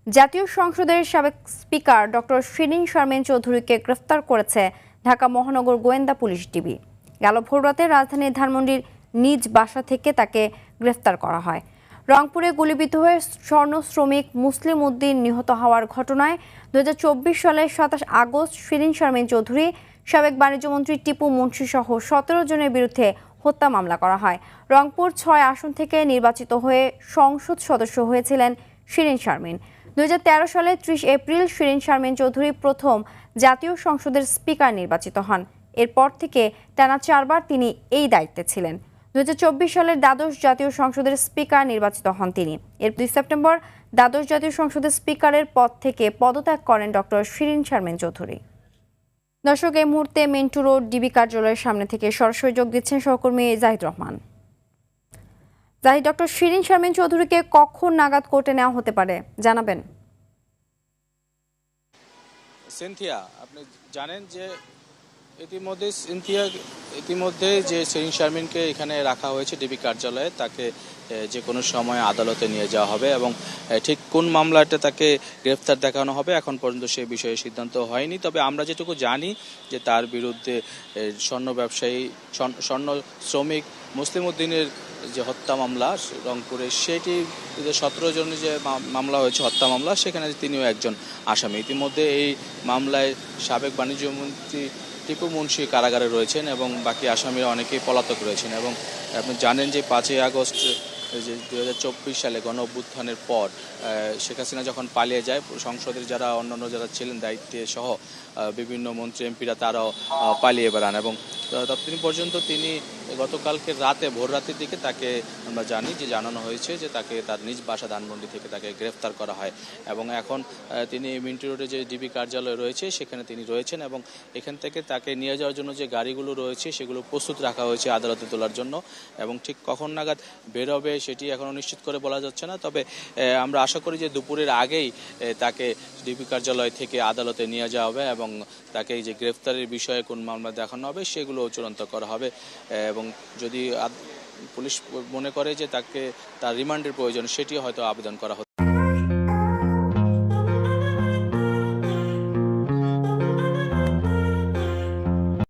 জাতীয় সংসদের সাবেক স্পিকার ডক্টর শিরিন শারমিন চৌধুরীকে গ্রেফতার করেছে ঢাকা মহানগর গোয়েন্দা পুলিশ ডিবি। গেল ভোররাতে রাজধানীর ধানমন্ডির নিজ বাসা থেকে তাকে গ্রেফতার করা হয়। রংপুরে গুলিবিদ্ধ হয়ে স্বর্ণ শ্রমিক মুসলিম উদ্দিন নিহত হওয়ার ঘটনায় 2024 সালের 27 আগস্ট শিরিন শারমিন চৌধুরী, সাবেক বাণিজ্যমন্ত্রী টিপু মুন্সি সহ 17 জনের বিরুদ্ধে হত্যা মামলা করা হয়। রংপুর 6 আসন থেকে নির্বাচিত হয়ে সংসদ সদস্য হয়েছিলেন শিরিন শারমিন। 2013 সালে 30 এপ্রিল শিরিন শারমিন চৌধুরী প্রথম জাতীয় সংসদের স্পিকার নির্বাচিত হন। এরপর থেকে টানা 4 বার তিনি এই দায়িত্বে ছিলেন। 2024 সালের দ্বাদশ জাতীয় সংসদের স্পিকার নির্বাচিত হন তিনি। এর 2 সেপ্টেম্বর দ্বাদশ জাতীয় সংসদের স্পিকারের পদ থেকে পদত্যাগ করেন ডক্টর শিরিন শারমিন চৌধুরী। দর্শক, এই মুহূর্তে মিন্টু রোড ডিবি কার্যালয়ের সামনে থেকে সরাসরি যোগ দিচ্ছেন সহকর্মী জাহিদ রহমান। জাহিদ, ডক্টর শিরিন শারমিন চৌধুরীকে কখন নাগাদ কোর্টে নেওয়া হতে পারে জানাবেন? সিনথিয়া, আপনি জানেন যে ইতিমধ্যে যে শিরিন শারমিনকে এখানে রাখা হয়েছে ডিবি কার্যালয়ে, তাকে যে কোনো সময় আদালতে নিয়ে যাওয়া হবে এবং ঠিক কোন মামলাটা তাকে গ্রেফতার দেখানো হবে এখন পর্যন্ত সেই বিষয়ে সিদ্ধান্ত হয়নি। তবে আমরা যেটুকু জানি যে তার বিরুদ্ধে স্বর্ণ ব্যবসায়ী, স্বর্ণ শ্রমিক মুসলিম উদ্দিনের যে হত্যা মামলা রংপুরে, সেটি 17 জনের যে মামলা হয়েছে হত্যা মামলা, সেখানে তিনিও একজন আসামি। ইতিমধ্যে এই মামলায় সাবেক বাণিজ্যমন্ত্রী টিপু মুন্সি কারাগারে রয়েছেন এবং বাকি আসামিরা অনেকেই পলাতক রয়েছেন। এবং আপনি জানেন যে 5 আগস্ট যে 2024 সালে গণ অভ্যুত্থানের পর শেখ হাসিনা যখন পালিয়ে যায়, সংসদের যারা অন্যান্য যারা ছিলেন দায়িত্বে সহ বিভিন্ন মন্ত্রী এমপিরা তারাও পালিয়ে বেড়ান এবং ততদিন পর্যন্ত তিনি গতকালকে রাতে ভোর রাতের দিকে তাকে আমরা জানি যে জানানো হয়েছে যে তাকে তার নিজ বাসা ধানমন্ডি থেকে তাকে গ্রেফতার করা হয় এবং এখন তিনি মিন্টু রোডে যে ডিবি কার্যালয় রয়েছে সেখানে তিনি রয়েছেন এবং এখান থেকে তাকে নিয়ে যাওয়ার জন্য যে গাড়িগুলো রয়েছে সেগুলো প্রস্তুত রাখা হয়েছে আদালতে তোলার জন্য এবং ঠিক কখন নাগাদ বের হবে সেটি এখনও নিশ্চিত করে বলা যাচ্ছে না। তবে আমরা আশা করি যে দুপুরের আগেই তাকে ডিবি কার্যালয় থেকে আদালতে নিয়ে যাওয়া হবে এবং তাকে যে গ্রেফতারের বিষয়ে কোন মামলা দেখানো হবে সেগুলো চূড়ান্ত করা হবে এবং যদি পুলিশ মনে করে যে তাকে তার রিমান্ডের প্রয়োজন, সেটিও হয়তো আবেদন করা হবে।